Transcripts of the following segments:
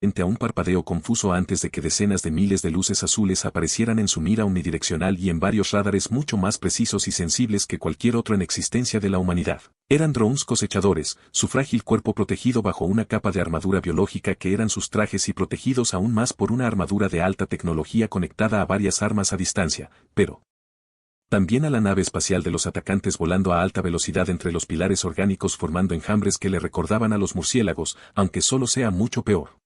a un parpadeo confuso antes de que decenas de miles de luces azules aparecieran en su mira unidireccional y en varios radares mucho más precisos y sensibles que cualquier otro en existencia de la humanidad. Eran drones cosechadores, su frágil cuerpo protegido bajo una capa de armadura biológica que eran sus trajes y protegidos aún más por una armadura de alta tecnología conectada a varias armas a distancia, pero también a la nave espacial de los atacantes volando a alta velocidad entre los pilares orgánicos formando enjambres que le recordaban a los murciélagos, aunque solo sea mucho peor.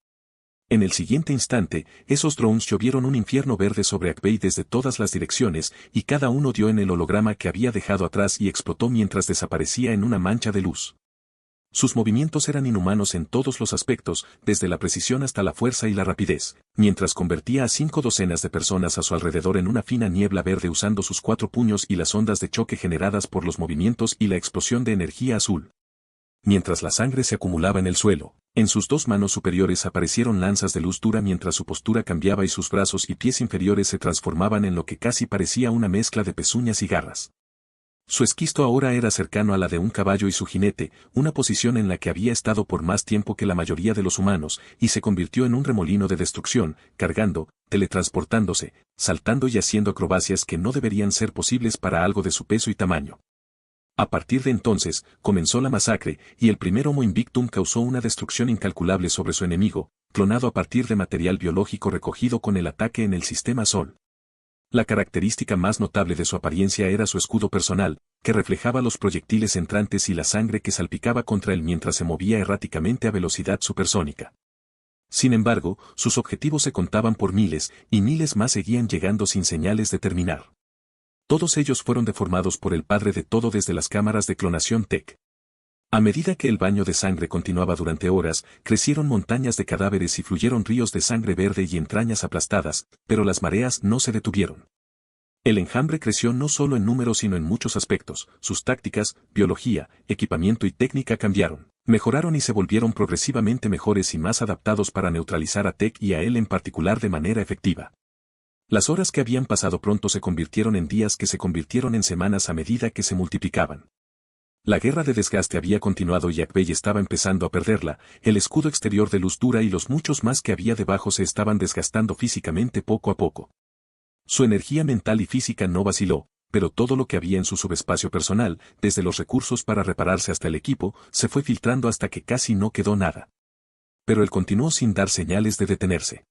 En el siguiente instante, esos drones llovieron un infierno verde sobre Akbei desde todas las direcciones, y cada uno dio en el holograma que había dejado atrás y explotó mientras desaparecía en una mancha de luz. Sus movimientos eran inhumanos en todos los aspectos, desde la precisión hasta la fuerza y la rapidez, mientras convertía a 5 docenas de personas a su alrededor en una fina niebla verde usando sus 4 puños y las ondas de choque generadas por los movimientos y la explosión de energía azul. Mientras la sangre se acumulaba en el suelo, en sus 2 manos superiores aparecieron lanzas de luz dura mientras su postura cambiaba y sus brazos y pies inferiores se transformaban en lo que casi parecía una mezcla de pezuñas y garras. Su esquisto ahora era cercano a la de un caballo y su jinete, una posición en la que había estado por más tiempo que la mayoría de los humanos, y se convirtió en un remolino de destrucción, cargando, teletransportándose, saltando y haciendo acrobacias que no deberían ser posibles para algo de su peso y tamaño. A partir de entonces, comenzó la masacre, y el primer Homo Invictum causó una destrucción incalculable sobre su enemigo, clonado a partir de material biológico recogido con el ataque en el sistema Sol. La característica más notable de su apariencia era su escudo personal, que reflejaba los proyectiles entrantes y la sangre que salpicaba contra él mientras se movía erráticamente a velocidad supersónica. Sin embargo, sus objetivos se contaban por miles, y miles más seguían llegando sin señales de terminar. Todos ellos fueron deformados por el padre de todo desde las cámaras de clonación Tech. A medida que el baño de sangre continuaba durante horas, crecieron montañas de cadáveres y fluyeron ríos de sangre verde y entrañas aplastadas, pero las mareas no se detuvieron. El enjambre creció no solo en número sino en muchos aspectos, sus tácticas, biología, equipamiento y técnica cambiaron, mejoraron y se volvieron progresivamente mejores y más adaptados para neutralizar a Tech y a él en particular de manera efectiva. Las horas que habían pasado pronto se convirtieron en días que se convirtieron en semanas a medida que se multiplicaban. La guerra de desgaste había continuado y Akbei estaba empezando a perderla, el escudo exterior de luz dura y los muchos más que había debajo se estaban desgastando físicamente poco a poco. Su energía mental y física no vaciló, pero todo lo que había en su subespacio personal, desde los recursos para repararse hasta el equipo, se fue filtrando hasta que casi no quedó nada. Pero él continuó sin dar señales de detenerse.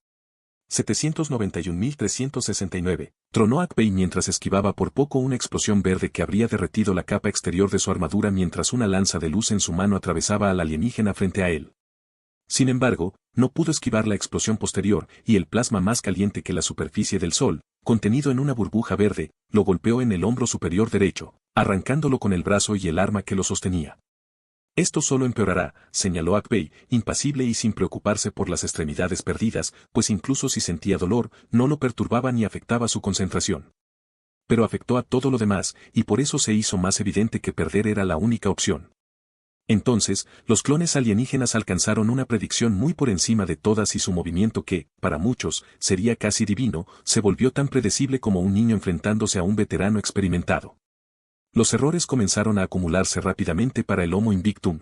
791.369. Tronó Akbei mientras esquivaba por poco una explosión verde que habría derretido la capa exterior de su armadura mientras una lanza de luz en su mano atravesaba al alienígena frente a él. Sin embargo, no pudo esquivar la explosión posterior, y el plasma más caliente que la superficie del Sol, contenido en una burbuja verde, lo golpeó en el hombro superior derecho, arrancándolo con el brazo y el arma que lo sostenía. Esto solo empeorará, señaló Akbei, impasible y sin preocuparse por las extremidades perdidas, pues incluso si sentía dolor, no lo perturbaba ni afectaba su concentración. Pero afectó a todo lo demás, y por eso se hizo más evidente que perder era la única opción. Entonces, los clones alienígenas alcanzaron una predicción muy por encima de todas y su movimiento que, para muchos, sería casi divino, se volvió tan predecible como un niño enfrentándose a un veterano experimentado. Los errores comenzaron a acumularse rápidamente para el Homo Invictum.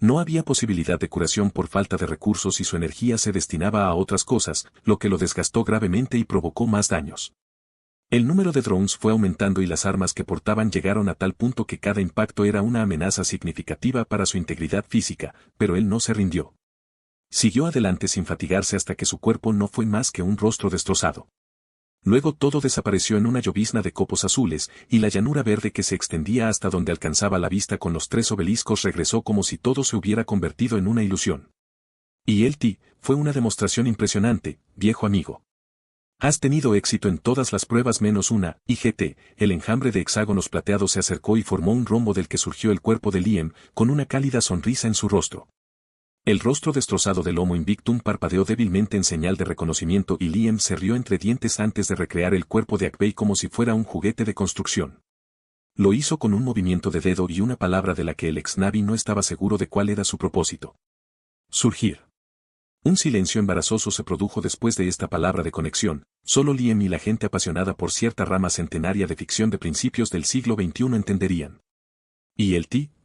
No había posibilidad de curación por falta de recursos y su energía se destinaba a otras cosas, lo que lo desgastó gravemente y provocó más daños. El número de drones fue aumentando y las armas que portaban llegaron a tal punto que cada impacto era una amenaza significativa para su integridad física, pero él no se rindió. Siguió adelante sin fatigarse hasta que su cuerpo no fue más que un rostro destrozado. Luego todo desapareció en una llovizna de copos azules, y la llanura verde que se extendía hasta donde alcanzaba la vista con los 3 obeliscos regresó como si todo se hubiera convertido en una ilusión. Y fue una demostración impresionante, viejo amigo. Has tenido éxito en todas las pruebas menos una, IGT, el enjambre de hexágonos plateados se acercó y formó un rombo del que surgió el cuerpo de Liam, con una cálida sonrisa en su rostro. El rostro destrozado del Homo Invictum parpadeó débilmente en señal de reconocimiento y Liam se rió entre dientes antes de recrear el cuerpo de Akbei como si fuera un juguete de construcción. Lo hizo con un movimiento de dedo y una palabra de la que el ex-Navi no estaba seguro de cuál era su propósito. Surgir. Un silencio embarazoso se produjo después de esta palabra de conexión, solo Liam y la gente apasionada por cierta rama centenaria de ficción de principios del siglo XXI entenderían. Y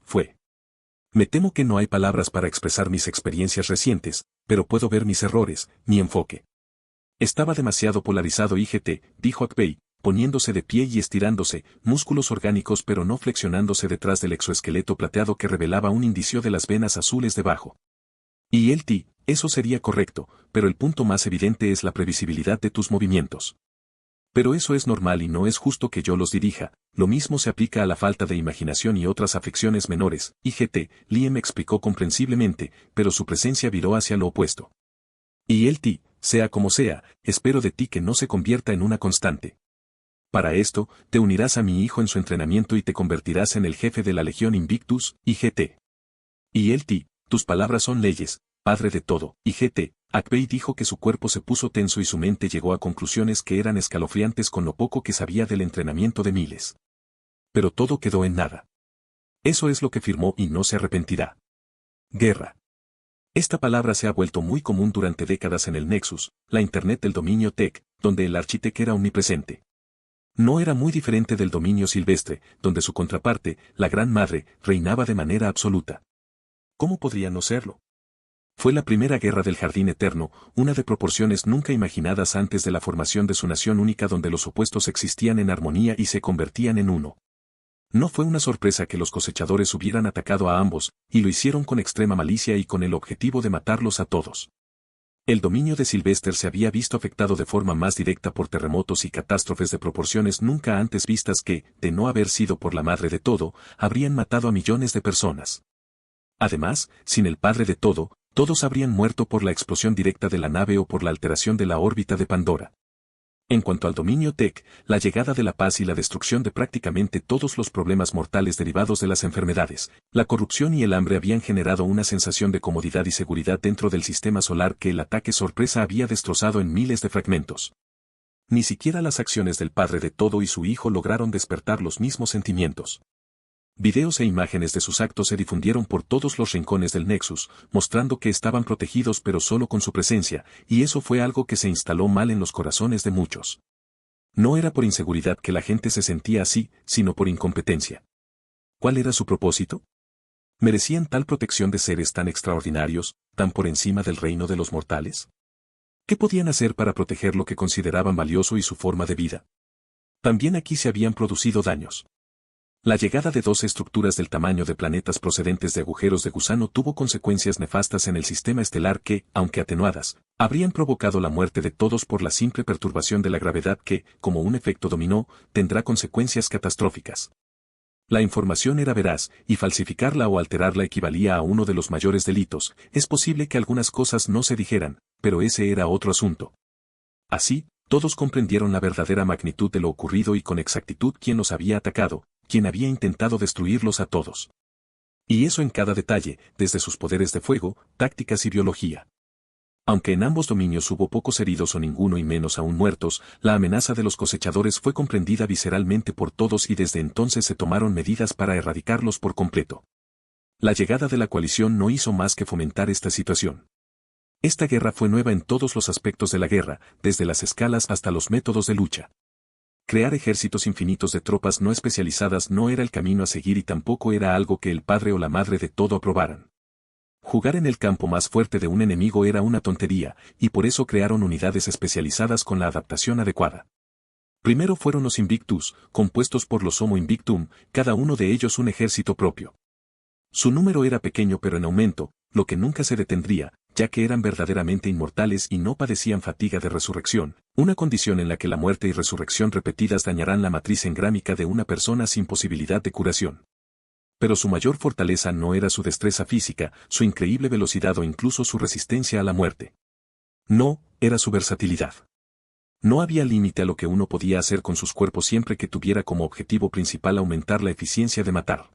fue. Me temo que no hay palabras para expresar mis experiencias recientes, pero puedo ver mis errores, mi enfoque. Estaba demasiado polarizado IGT, dijo Akbei, poniéndose de pie y estirándose, músculos orgánicos pero no flexionándose detrás del exoesqueleto plateado que revelaba un indicio de las venas azules debajo. Y el eso sería correcto, pero el punto más evidente es la previsibilidad de tus movimientos. Pero eso es normal y no es justo que yo los dirija, lo mismo se aplica a la falta de imaginación y otras afecciones menores, IGT, Liam explicó comprensiblemente, pero su presencia viró hacia lo opuesto. Y sea como sea, espero de ti que no se convierta en una constante. Para esto, te unirás a mi hijo en su entrenamiento y te convertirás en el jefe de la Legión Invictus, IGT. Y tus palabras son leyes, padre de todo, IGT. Akbei dijo que su cuerpo se puso tenso y su mente llegó a conclusiones que eran escalofriantes con lo poco que sabía del entrenamiento de miles. Pero todo quedó en nada. Eso es lo que firmó y no se arrepentirá. Guerra. Esta palabra se ha vuelto muy común durante décadas en el Nexus, la Internet del dominio tech, donde el architect era omnipresente. No era muy diferente del dominio silvestre, donde su contraparte, la Gran Madre, reinaba de manera absoluta. ¿Cómo podría no serlo? Fue la primera guerra del Jardín Eterno, una de proporciones nunca imaginadas antes de la formación de su nación única donde los opuestos existían en armonía y se convertían en uno. No fue una sorpresa que los cosechadores hubieran atacado a ambos, y lo hicieron con extrema malicia y con el objetivo de matarlos a todos. El dominio de Sylvester se había visto afectado de forma más directa por terremotos y catástrofes de proporciones nunca antes vistas que, de no haber sido por la madre de todo, habrían matado a millones de personas. Además, sin el padre de todo, todos habrían muerto por la explosión directa de la nave o por la alteración de la órbita de Pandora. En cuanto al dominio tech, la llegada de la paz y la destrucción de prácticamente todos los problemas mortales derivados de las enfermedades, la corrupción y el hambre habían generado una sensación de comodidad y seguridad dentro del sistema solar que el ataque sorpresa había destrozado en miles de fragmentos. Ni siquiera las acciones del padre de todo y su hijo lograron despertar los mismos sentimientos. Videos e imágenes de sus actos se difundieron por todos los rincones del Nexus, mostrando que estaban protegidos pero solo con su presencia, y eso fue algo que se instaló mal en los corazones de muchos. No era por inseguridad que la gente se sentía así, sino por incompetencia. ¿Cuál era su propósito? ¿Merecían tal protección de seres tan extraordinarios, tan por encima del reino de los mortales? ¿Qué podían hacer para proteger lo que consideraban valioso y su forma de vida? También aquí se habían producido daños. La llegada de dos estructuras del tamaño de planetas procedentes de agujeros de gusano tuvo consecuencias nefastas en el sistema estelar que, aunque atenuadas, habrían provocado la muerte de todos por la simple perturbación de la gravedad que, como un efecto dominó, tendrá consecuencias catastróficas. La información era veraz, y falsificarla o alterarla equivalía a uno de los mayores delitos. Es posible que algunas cosas no se dijeran, pero ese era otro asunto. Así, todos comprendieron la verdadera magnitud de lo ocurrido y con exactitud quién los había atacado, quien había intentado destruirlos a todos. Y eso en cada detalle, desde sus poderes de fuego, tácticas y biología. Aunque en ambos dominios hubo pocos heridos o ninguno y menos aún muertos, la amenaza de los cosechadores fue comprendida visceralmente por todos y desde entonces se tomaron medidas para erradicarlos por completo. La llegada de la coalición no hizo más que fomentar esta situación. Esta guerra fue nueva en todos los aspectos de la guerra, desde las escalas hasta los métodos de lucha. Crear ejércitos infinitos de tropas no especializadas no era el camino a seguir y tampoco era algo que el padre o la madre de todo aprobaran. Jugar en el campo más fuerte de un enemigo era una tontería, y por eso crearon unidades especializadas con la adaptación adecuada. Primero fueron los Invictus, compuestos por los Homo Invictum, cada uno de ellos un ejército propio. Su número era pequeño pero en aumento, lo que nunca se detendría, ya que eran verdaderamente inmortales y no padecían fatiga de resurrección, una condición en la que la muerte y resurrección repetidas dañarán la matriz engrámica de una persona sin posibilidad de curación. Pero su mayor fortaleza no era su destreza física, su increíble velocidad o incluso su resistencia a la muerte. No, era su versatilidad. No había límite a lo que uno podía hacer con sus cuerpos siempre que tuviera como objetivo principal aumentar la eficiencia de matar.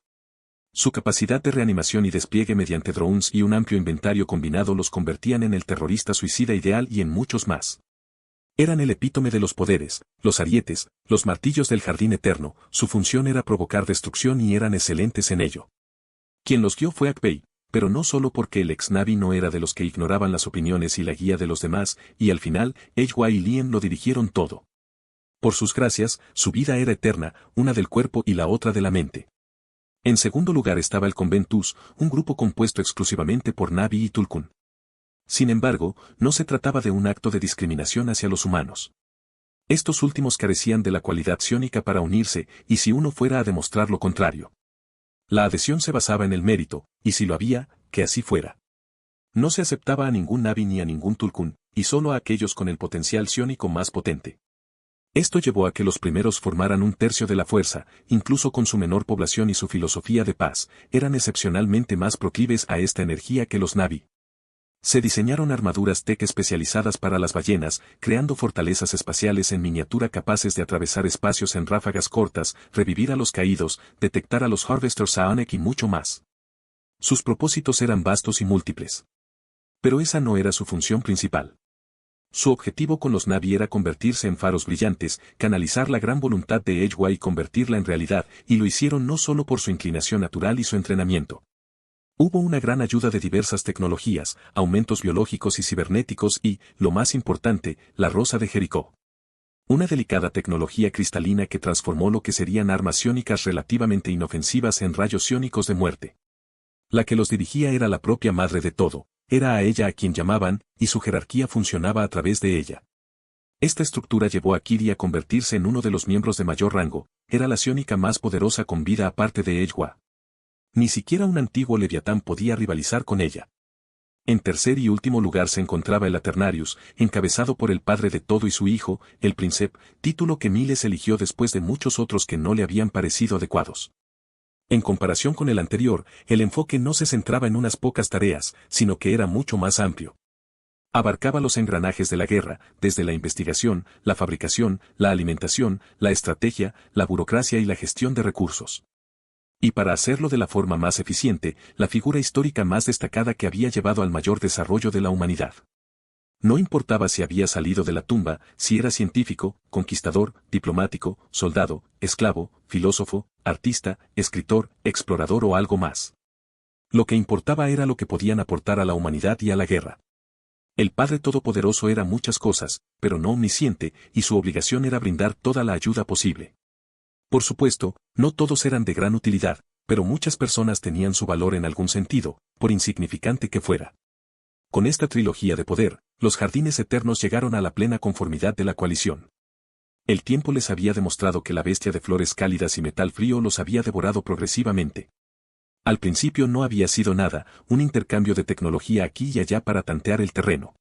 Su capacidad de reanimación y despliegue mediante drones y un amplio inventario combinado los convertían en el terrorista suicida ideal y en muchos más. Eran el epítome de los poderes, los arietes, los martillos del jardín eterno, su función era provocar destrucción y eran excelentes en ello. Quien los guió fue Akbei, pero no solo porque el ex-Navi no era de los que ignoraban las opiniones y la guía de los demás, y al final, Eywa y Liam lo dirigieron todo. Por sus gracias, su vida era eterna, una del cuerpo y la otra de la mente. En segundo lugar estaba el Conventus, un grupo compuesto exclusivamente por Navi y Tulkun. Sin embargo, no se trataba de un acto de discriminación hacia los humanos. Estos últimos carecían de la cualidad psiónica para unirse, y si uno fuera a demostrar lo contrario. La adhesión se basaba en el mérito, y si lo había, que así fuera. No se aceptaba a ningún Navi ni a ningún Tulkun, y solo a aquellos con el potencial psiónico más potente. Esto llevó a que los primeros formaran un tercio de la fuerza, incluso con su menor población y su filosofía de paz, eran excepcionalmente más proclives a esta energía que los Navi. Se diseñaron armaduras Tech especializadas para las ballenas, creando fortalezas espaciales en miniatura capaces de atravesar espacios en ráfagas cortas, revivir a los caídos, detectar a los Harvesters Aonek y mucho más. Sus propósitos eran vastos y múltiples. Pero esa no era su función principal. Su objetivo con los Navi era convertirse en faros brillantes, canalizar la gran voluntad de Eywa y convertirla en realidad, y lo hicieron no solo por su inclinación natural y su entrenamiento. Hubo una gran ayuda de diversas tecnologías, aumentos biológicos y cibernéticos y, lo más importante, la Rosa de Jericó. Una delicada tecnología cristalina que transformó lo que serían armas psiónicas relativamente inofensivas en rayos psiónicos de muerte. La que los dirigía era la propia madre de todo, era a ella a quien llamaban, y su jerarquía funcionaba a través de ella. Esta estructura llevó a Kiri a convertirse en uno de los miembros de mayor rango, era la psiónica más poderosa con vida aparte de Eywa. Ni siquiera un antiguo Leviatán podía rivalizar con ella. En tercer y último lugar se encontraba el Aternarius, encabezado por el padre de todo y su hijo, el Príncipe, título que Miles eligió después de muchos otros que no le habían parecido adecuados. En comparación con el anterior, el enfoque no se centraba en unas pocas tareas, sino que era mucho más amplio. Abarcaba los engranajes de la guerra, desde la investigación, la fabricación, la alimentación, la estrategia, la burocracia y la gestión de recursos. Y para hacerlo de la forma más eficiente, la figura histórica más destacada que había llevado al mayor desarrollo de la humanidad. No importaba si había salido de la tumba, si era científico, conquistador, diplomático, soldado, esclavo, filósofo, artista, escritor, explorador o algo más. Lo que importaba era lo que podían aportar a la humanidad y a la guerra. El Padre Todopoderoso era muchas cosas, pero no omnisciente, y su obligación era brindar toda la ayuda posible. Por supuesto, no todos eran de gran utilidad, pero muchas personas tenían su valor en algún sentido, por insignificante que fuera. Con esta trilogía de poder, los jardines eternos llegaron a la plena conformidad de la coalición. El tiempo les había demostrado que la bestia de flores cálidas y metal frío los había devorado progresivamente. Al principio no había sido nada, un intercambio de tecnología aquí y allá para tantear el terreno.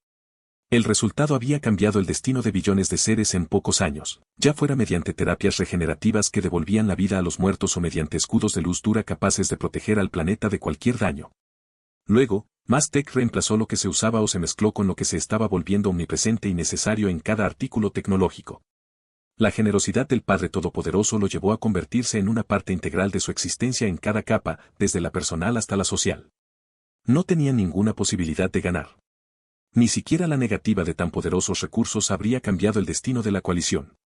El resultado había cambiado el destino de billones de seres en pocos años, ya fuera mediante terapias regenerativas que devolvían la vida a los muertos o mediante escudos de luz dura capaces de proteger al planeta de cualquier daño. Luego, más tech reemplazó lo que se usaba o se mezcló con lo que se estaba volviendo omnipresente y necesario en cada artículo tecnológico. La generosidad del Padre Todopoderoso lo llevó a convertirse en una parte integral de su existencia en cada capa, desde la personal hasta la social. No tenía ninguna posibilidad de ganar. Ni siquiera la negativa de tan poderosos recursos habría cambiado el destino de la coalición.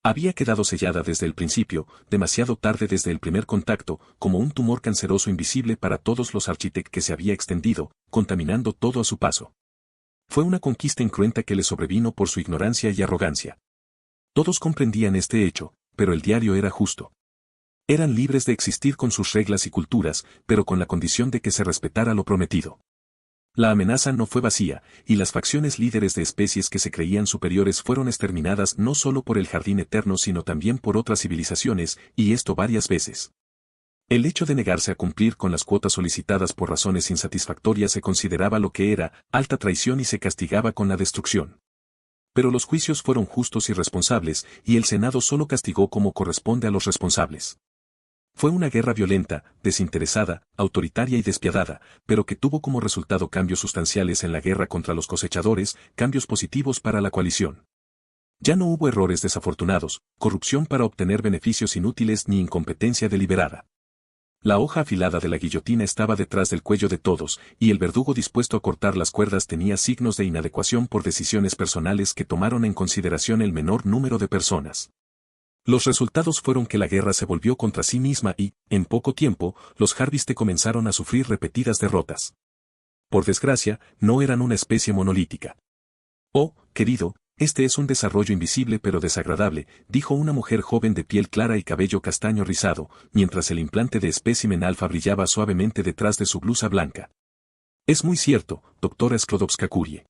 Había quedado sellada desde el principio, demasiado tarde desde el primer contacto, como un tumor canceroso invisible para todos los Architect que se había extendido, contaminando todo a su paso. Fue una conquista incruenta que le sobrevino por su ignorancia y arrogancia. Todos comprendían este hecho, pero el diario era justo. Eran libres de existir con sus reglas y culturas, pero con la condición de que se respetara lo prometido. La amenaza no fue vacía, y las facciones líderes de especies que se creían superiores fueron exterminadas no solo por el Jardín Eterno sino también por otras civilizaciones, y esto varias veces. El hecho de negarse a cumplir con las cuotas solicitadas por razones insatisfactorias se consideraba lo que era alta traición y se castigaba con la destrucción. Pero los juicios fueron justos y responsables, y el Senado solo castigó como corresponde a los responsables. Fue una guerra violenta, desinteresada, autoritaria y despiadada, pero que tuvo como resultado cambios sustanciales en la guerra contra los cosechadores, cambios positivos para la coalición. Ya no hubo errores desafortunados, corrupción para obtener beneficios inútiles ni incompetencia deliberada. La hoja afilada de la guillotina estaba detrás del cuello de todos, y el verdugo dispuesto a cortar las cuerdas tenía signos de inadecuación por decisiones personales que tomaron en consideración el menor número de personas. Los resultados fueron que la guerra se volvió contra sí misma y, en poco tiempo, los Harviste comenzaron a sufrir repetidas derrotas. Por desgracia, no eran una especie monolítica. Oh, querido, este es un desarrollo invisible pero desagradable, dijo una mujer joven de piel clara y cabello castaño rizado, mientras el implante de espécimen alfa brillaba suavemente detrás de su blusa blanca. Es muy cierto, doctora Sklodowska-Curie.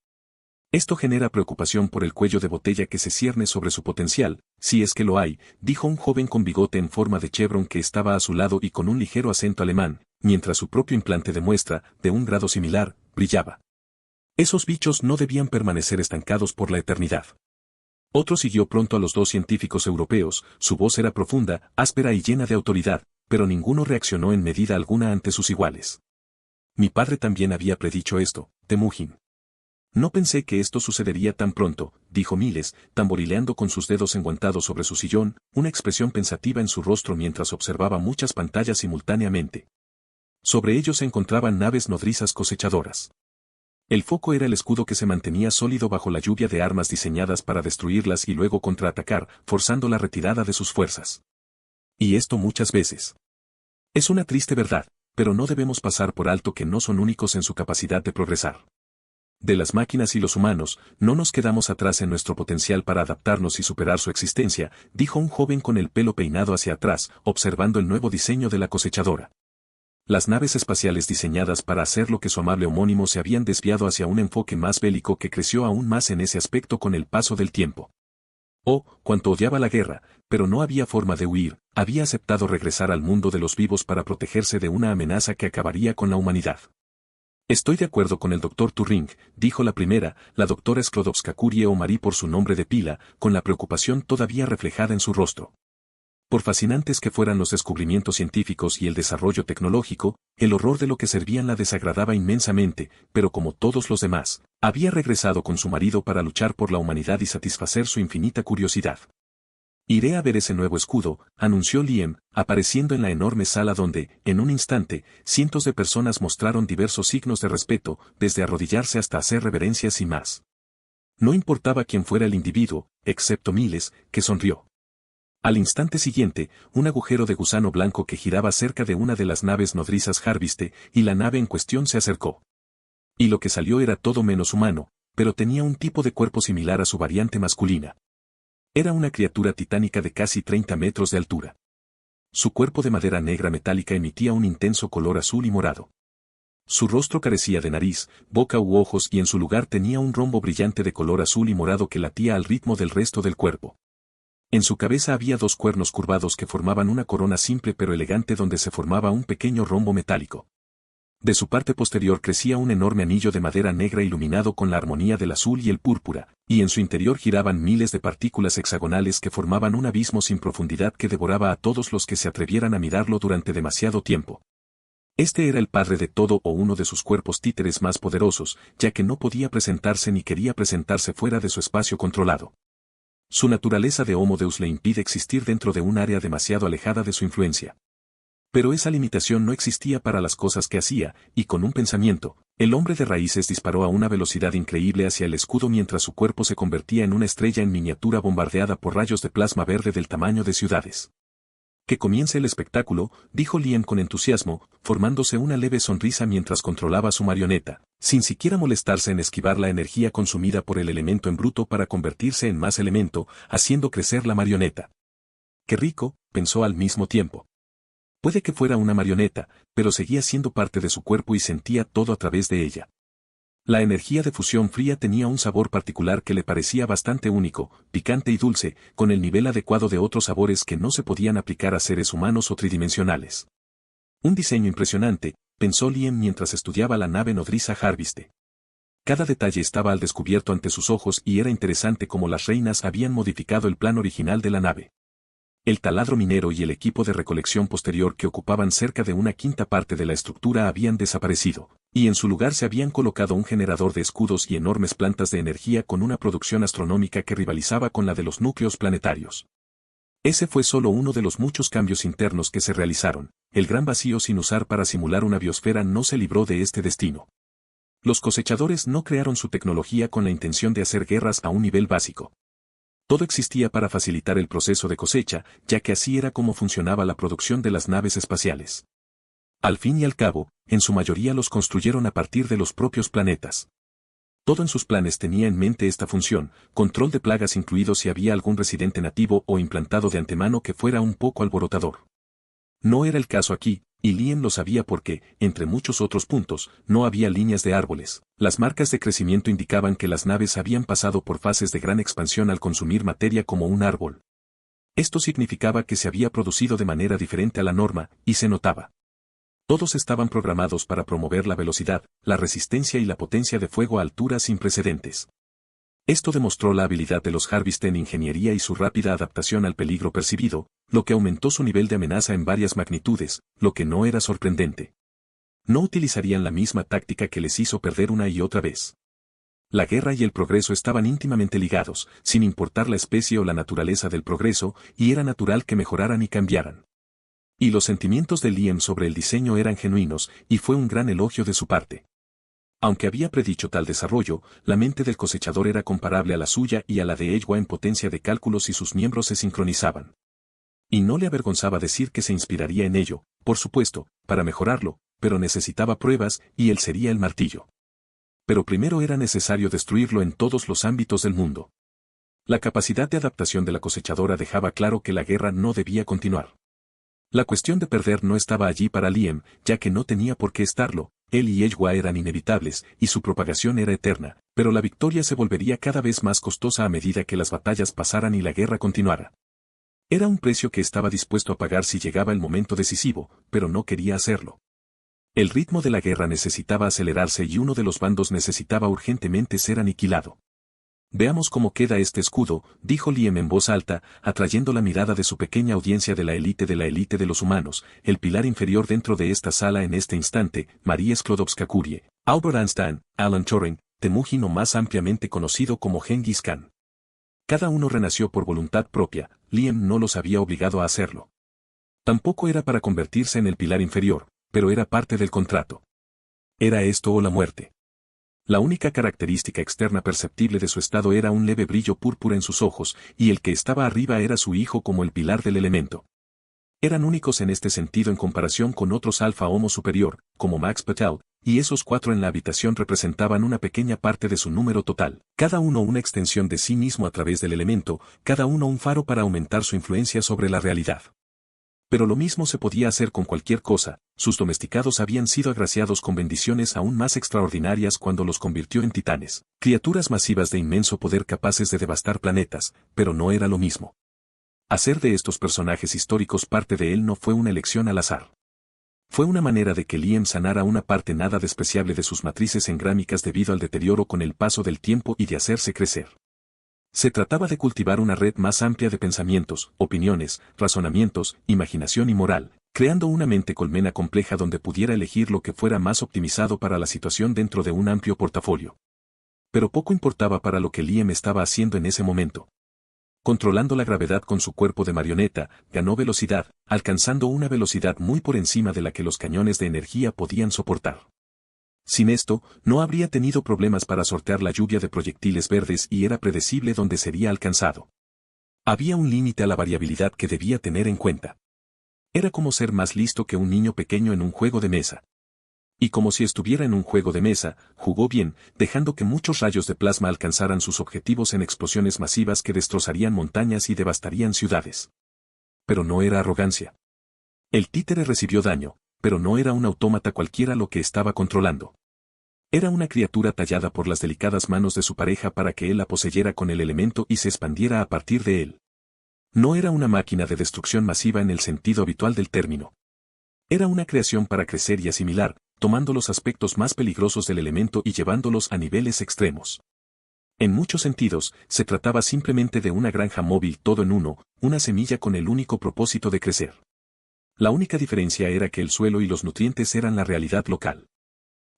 Esto genera preocupación por el cuello de botella que se cierne sobre su potencial, si es que lo hay, dijo un joven con bigote en forma de chevron que estaba a su lado y con un ligero acento alemán, mientras su propio implante de muestra, de un grado similar, brillaba. Esos bichos no debían permanecer estancados por la eternidad. Otro siguió pronto a los dos científicos europeos, su voz era profunda, áspera y llena de autoridad, pero ninguno reaccionó en medida alguna ante sus iguales. Mi padre también había predicho esto, Temujin. No pensé que esto sucedería tan pronto, dijo Miles, tamborileando con sus dedos enguantados sobre su sillón, una expresión pensativa en su rostro mientras observaba muchas pantallas simultáneamente. Sobre ellos se encontraban naves nodrizas cosechadoras. El foco era el escudo que se mantenía sólido bajo la lluvia de armas diseñadas para destruirlas y luego contraatacar, forzando la retirada de sus fuerzas. Y esto muchas veces. Es una triste verdad, pero no debemos pasar por alto que no son únicos en su capacidad de progresar. De las máquinas y los humanos, no nos quedamos atrás en nuestro potencial para adaptarnos y superar su existencia, dijo un joven con el pelo peinado hacia atrás, observando el nuevo diseño de la cosechadora. Las naves espaciales diseñadas para hacer lo que su amable homónimo se habían desviado hacia un enfoque más bélico que creció aún más en ese aspecto con el paso del tiempo. Oh, cuánto odiaba la guerra, pero no había forma de huir, había aceptado regresar al mundo de los vivos para protegerse de una amenaza que acabaría con la humanidad. Estoy de acuerdo con el doctor Turing, dijo la primera, la doctora Sklodowska-Curie o Marie por su nombre de pila, con la preocupación todavía reflejada en su rostro. Por fascinantes que fueran los descubrimientos científicos y el desarrollo tecnológico, el horror de lo que servían la desagradaba inmensamente, pero como todos los demás, había regresado con su marido para luchar por la humanidad y satisfacer su infinita curiosidad. Iré a ver ese nuevo escudo, anunció Liam, apareciendo en la enorme sala donde, en un instante, cientos de personas mostraron diversos signos de respeto, desde arrodillarse hasta hacer reverencias y más. No importaba quién fuera el individuo, excepto Miles, que sonrió. Al instante siguiente, un agujero de gusano blanco que giraba cerca de una de las naves nodrizas Harviste, y la nave en cuestión se acercó. Y lo que salió era todo menos humano, pero tenía un tipo de cuerpo similar a su variante masculina. Era una criatura titánica de casi 30 metros de altura. Su cuerpo de madera negra metálica emitía un intenso color azul y morado. Su rostro carecía de nariz, boca u ojos y en su lugar tenía un rombo brillante de color azul y morado que latía al ritmo del resto del cuerpo. En su cabeza había dos cuernos curvados que formaban una corona simple pero elegante donde se formaba un pequeño rombo metálico. De su parte posterior crecía un enorme anillo de madera negra iluminado con la armonía del azul y el púrpura, y en su interior giraban miles de partículas hexagonales que formaban un abismo sin profundidad que devoraba a todos los que se atrevieran a mirarlo durante demasiado tiempo. Este era el padre de todo o uno de sus cuerpos títeres más poderosos, ya que no podía presentarse ni quería presentarse fuera de su espacio controlado. Su naturaleza de Homo Deus le impide existir dentro de un área demasiado alejada de su influencia. Pero esa limitación no existía para las cosas que hacía, y con un pensamiento, el hombre de raíces disparó a una velocidad increíble hacia el escudo mientras su cuerpo se convertía en una estrella en miniatura bombardeada por rayos de plasma verde del tamaño de ciudades. Que comience el espectáculo, dijo Liam con entusiasmo, formándose una leve sonrisa mientras controlaba su marioneta, sin siquiera molestarse en esquivar la energía consumida por el elemento en bruto para convertirse en más elemento, haciendo crecer la marioneta. Qué rico, pensó al mismo tiempo. Puede que fuera una marioneta, pero seguía siendo parte de su cuerpo y sentía todo a través de ella. La energía de fusión fría tenía un sabor particular que le parecía bastante único, picante y dulce, con el nivel adecuado de otros sabores que no se podían aplicar a seres humanos o tridimensionales. Un diseño impresionante, pensó Liam mientras estudiaba la nave nodriza Harviste. Cada detalle estaba al descubierto ante sus ojos y era interesante cómo las reinas habían modificado el plan original de la nave. El taladro minero y el equipo de recolección posterior que ocupaban cerca de una quinta parte de la estructura habían desaparecido, y en su lugar se habían colocado un generador de escudos y enormes plantas de energía con una producción astronómica que rivalizaba con la de los núcleos planetarios. Ese fue solo uno de los muchos cambios internos que se realizaron. El gran vacío sin usar para simular una biosfera no se libró de este destino. Los cosechadores no crearon su tecnología con la intención de hacer guerras a un nivel básico. Todo existía para facilitar el proceso de cosecha, ya que así era como funcionaba la producción de las naves espaciales. Al fin y al cabo, en su mayoría los construyeron a partir de los propios planetas. Todo en sus planes tenía en mente esta función, control de plagas incluido si había algún residente nativo o implantado de antemano que fuera un poco alborotador. No era el caso aquí, Y Liam lo sabía porque, entre muchos otros puntos, no había líneas de árboles. Las marcas de crecimiento indicaban que las naves habían pasado por fases de gran expansión al consumir materia como un árbol. Esto significaba que se había producido de manera diferente a la norma, y se notaba. Todos estaban programados para promover la velocidad, la resistencia y la potencia de fuego a alturas sin precedentes. Esto demostró la habilidad de los Harvest en ingeniería y su rápida adaptación al peligro percibido, lo que aumentó su nivel de amenaza en varias magnitudes, lo que no era sorprendente. No utilizarían la misma táctica que les hizo perder una y otra vez. La guerra y el progreso estaban íntimamente ligados, sin importar la especie o la naturaleza del progreso, y era natural que mejoraran y cambiaran. Y los sentimientos de Liam sobre el diseño eran genuinos, y fue un gran elogio de su parte. Aunque había predicho tal desarrollo, la mente del cosechador era comparable a la suya y a la de Eywa en potencia de cálculos y sus miembros se sincronizaban. Y no le avergonzaba decir que se inspiraría en ello, por supuesto, para mejorarlo, pero necesitaba pruebas y él sería el martillo. Pero primero era necesario destruirlo en todos los ámbitos del mundo. La capacidad de adaptación de la cosechadora dejaba claro que la guerra no debía continuar. La cuestión de perder no estaba allí para Liam, ya que no tenía por qué estarlo. Él y Eywa eran inevitables, y su propagación era eterna, pero la victoria se volvería cada vez más costosa a medida que las batallas pasaran y la guerra continuara. Era un precio que estaba dispuesto a pagar si llegaba el momento decisivo, pero no quería hacerlo. El ritmo de la guerra necesitaba acelerarse y uno de los bandos necesitaba urgentemente ser aniquilado. Veamos cómo queda este escudo, dijo Liam en voz alta, atrayendo la mirada de su pequeña audiencia de la élite de los humanos, el pilar inferior dentro de esta sala en este instante, María Sklodowska-Curie, Albert Einstein, Alan Turing, Temujin o más ampliamente conocido como Genghis Khan. Cada uno renació por voluntad propia, Liam no los había obligado a hacerlo. Tampoco era para convertirse en el pilar inferior, pero era parte del contrato. Era esto o la muerte. La única característica externa perceptible de su estado era un leve brillo púrpura en sus ojos, y el que estaba arriba era su hijo como el pilar del elemento. Eran únicos en este sentido en comparación con otros alfa homo superior, como Max Patel, y esos 4 en la habitación representaban una pequeña parte de su número total, cada uno una extensión de sí mismo a través del elemento, cada uno un faro para aumentar su influencia sobre la realidad. Pero lo mismo se podía hacer con cualquier cosa, sus domesticados habían sido agraciados con bendiciones aún más extraordinarias cuando los convirtió en titanes, criaturas masivas de inmenso poder capaces de devastar planetas, pero no era lo mismo. Hacer de estos personajes históricos parte de él no fue una elección al azar. Fue una manera de que Liam sanara una parte nada despreciable de sus matrices engrámicas debido al deterioro con el paso del tiempo y de hacerse crecer. Se trataba de cultivar una red más amplia de pensamientos, opiniones, razonamientos, imaginación y moral, creando una mente colmena compleja donde pudiera elegir lo que fuera más optimizado para la situación dentro de un amplio portafolio. Pero poco importaba para lo que Liam estaba haciendo en ese momento. Controlando la gravedad con su cuerpo de marioneta, ganó velocidad, alcanzando una velocidad muy por encima de la que los cañones de energía podían soportar. Sin esto, no habría tenido problemas para sortear la lluvia de proyectiles verdes y era predecible dónde sería alcanzado. Había un límite a la variabilidad que debía tener en cuenta. Era como ser más listo que un niño pequeño en un juego de mesa. Y como si estuviera en un juego de mesa, jugó bien, dejando que muchos rayos de plasma alcanzaran sus objetivos en explosiones masivas que destrozarían montañas y devastarían ciudades. Pero no era arrogancia. El títere recibió daño, pero no era un autómata cualquiera lo que estaba controlando. Era una criatura tallada por las delicadas manos de su pareja para que él la poseyera con el elemento y se expandiera a partir de él. No era una máquina de destrucción masiva en el sentido habitual del término. Era una creación para crecer y asimilar, tomando los aspectos más peligrosos del elemento y llevándolos a niveles extremos. En muchos sentidos, se trataba simplemente de una granja móvil todo en uno, una semilla con el único propósito de crecer. La única diferencia era que el suelo y los nutrientes eran la realidad local.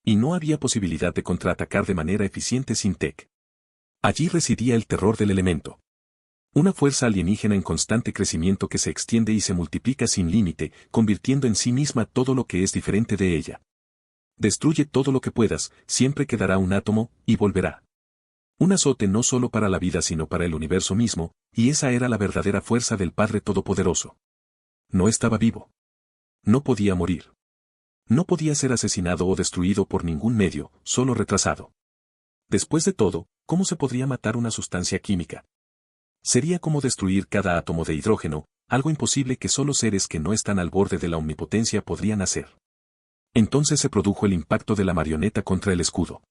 Y no había posibilidad de contraatacar de manera eficiente sin Tech. Allí residía el terror del elemento. Una fuerza alienígena en constante crecimiento que se extiende y se multiplica sin límite, convirtiendo en sí misma todo lo que es diferente de ella. Destruye todo lo que puedas, siempre quedará un átomo, y volverá. Un azote no solo para la vida sino para el universo mismo, y esa era la verdadera fuerza del Padre Todopoderoso. No estaba vivo. No podía morir. No podía ser asesinado o destruido por ningún medio, solo retrasado. Después de todo, ¿cómo se podría matar una sustancia química? Sería como destruir cada átomo de hidrógeno, algo imposible que solo seres que no están al borde de la omnipotencia podrían hacer. Entonces se produjo el impacto de la marioneta contra el escudo.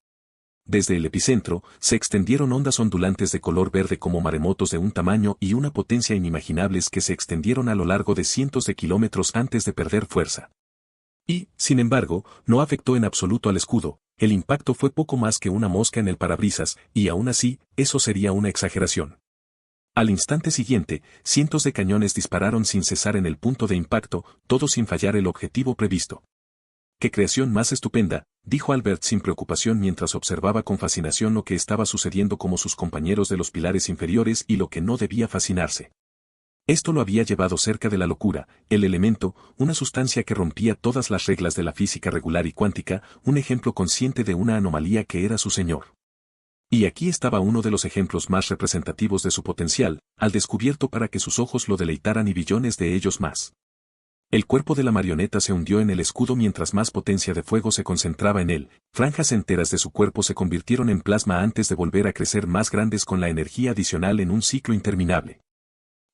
Desde el epicentro, se extendieron ondas ondulantes de color verde como maremotos de un tamaño y una potencia inimaginables que se extendieron a lo largo de cientos de kilómetros antes de perder fuerza. Y, sin embargo, no afectó en absoluto al escudo, el impacto fue poco más que una mosca en el parabrisas, y aún así, eso sería una exageración. Al instante siguiente, cientos de cañones dispararon sin cesar en el punto de impacto, todo sin fallar el objetivo previsto. ¡Qué creación más estupenda!, dijo Albert sin preocupación mientras observaba con fascinación lo que estaba sucediendo como sus compañeros de los pilares inferiores y lo que no debía fascinarse. Esto lo había llevado cerca de la locura, el elemento, una sustancia que rompía todas las reglas de la física regular y cuántica, un ejemplo consciente de una anomalía que era su señor. Y aquí estaba uno de los ejemplos más representativos de su potencial, al descubierto para que sus ojos lo deleitaran y billones de ellos más. El cuerpo de la marioneta se hundió en el escudo mientras más potencia de fuego se concentraba en él, franjas enteras de su cuerpo se convirtieron en plasma antes de volver a crecer más grandes con la energía adicional en un ciclo interminable.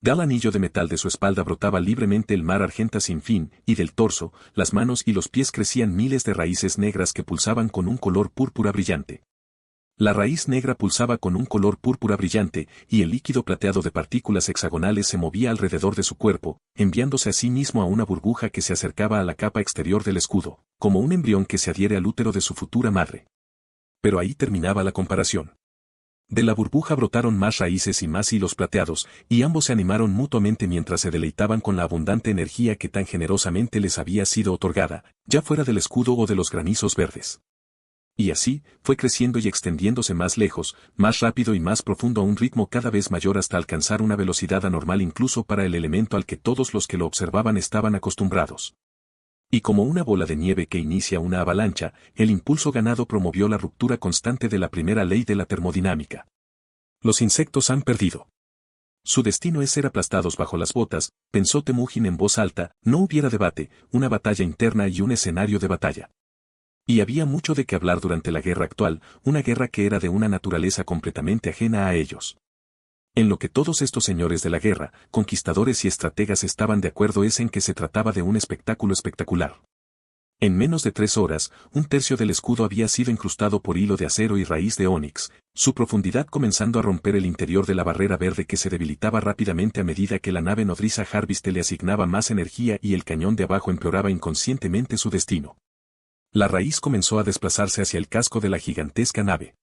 Del anillo de metal de su espalda brotaba libremente el mar argenta sin fin, y del torso, las manos y los pies crecían miles de raíces negras que pulsaban con un color púrpura brillante. La raíz negra pulsaba con un color púrpura brillante, y el líquido plateado de partículas hexagonales se movía alrededor de su cuerpo, enviándose a sí mismo a una burbuja que se acercaba a la capa exterior del escudo, como un embrión que se adhiere al útero de su futura madre. Pero ahí terminaba la comparación. De la burbuja brotaron más raíces y más hilos plateados, y ambos se animaron mutuamente mientras se deleitaban con la abundante energía que tan generosamente les había sido otorgada, ya fuera del escudo o de los granizos verdes. Y así, fue creciendo y extendiéndose más lejos, más rápido y más profundo a un ritmo cada vez mayor hasta alcanzar una velocidad anormal incluso para el elemento al que todos los que lo observaban estaban acostumbrados. Y como una bola de nieve que inicia una avalancha, el impulso ganado promovió la ruptura constante de la primera ley de la termodinámica. Los insectos han perdido. Su destino es ser aplastados bajo las botas, pensó Temujin en voz alta, no hubiera debate, una batalla interna y un escenario de batalla. Y había mucho de qué hablar durante la guerra actual, una guerra que era de una naturaleza completamente ajena a ellos. En lo que todos estos señores de la guerra, conquistadores y estrategas estaban de acuerdo es en que se trataba de un espectáculo espectacular. En menos de 3 horas, un tercio del escudo había sido incrustado por hilo de acero y raíz de ónix, su profundidad comenzando a romper el interior de la barrera verde que se debilitaba rápidamente a medida que la nave nodriza Harviste le asignaba más energía y el cañón de abajo empeoraba inconscientemente su destino. La raíz comenzó a desplazarse hacia el casco de la gigantesca nave.